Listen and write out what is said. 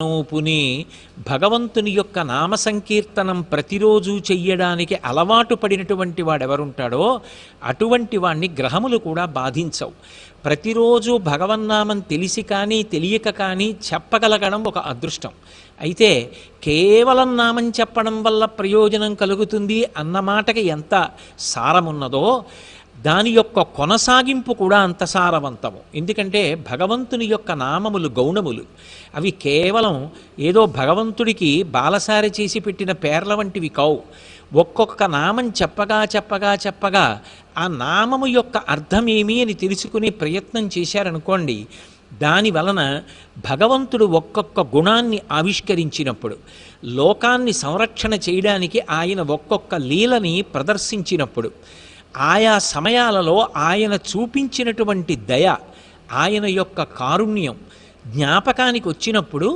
పుని భగవంతుని యొక్క నామ సంకీర్తనం ప్రతిరోజు చెయ్యడానికి అలవాటు పడినటువంటి వాడెవరుంటాడో అటువంటి వాణ్ణి గ్రహములు కూడా బాధించవు. ప్రతిరోజు భగవన్నామం తెలిసి కానీ తెలియక కానీ చెప్పగలగడం ఒక అదృష్టం. అయితే కేవలం నామం చెప్పడం వల్ల ప్రయోజనం కలుగుతుంది అన్న మాటకి ఎంత సారమున్నదో దాని యొక్క కొనసాగింపు కూడా అంత సారవంతము. ఎందుకంటే భగవంతుని యొక్క నామములు గౌణములు. అవి కేవలం ఏదో భగవంతుడికి బాలసారి చేసి పెట్టిన పేర్ల వంటివి కావు. ఒక్కొక్క నామం చెప్పగా చెప్పగా చెప్పగా ఆ నామము యొక్క అర్థమేమి అని తెలుసుకునే ప్రయత్నం చేశారనుకోండి, దాని వలన భగవంతుడు ఒక్కొక్క గుణాన్ని ఆవిష్కరించినప్పుడు, లోకాన్ని సంరక్షణ చేయడానికి ఆయన ఒక్కొక్క లీలని ప్రదర్శించినప్పుడు, ఆయా సమయాలలో ఆయన చూపించినటువంటి దయ, ఆయన యొక్క కారుణ్యం జ్ఞాపకానికి వచ్చినప్పుడు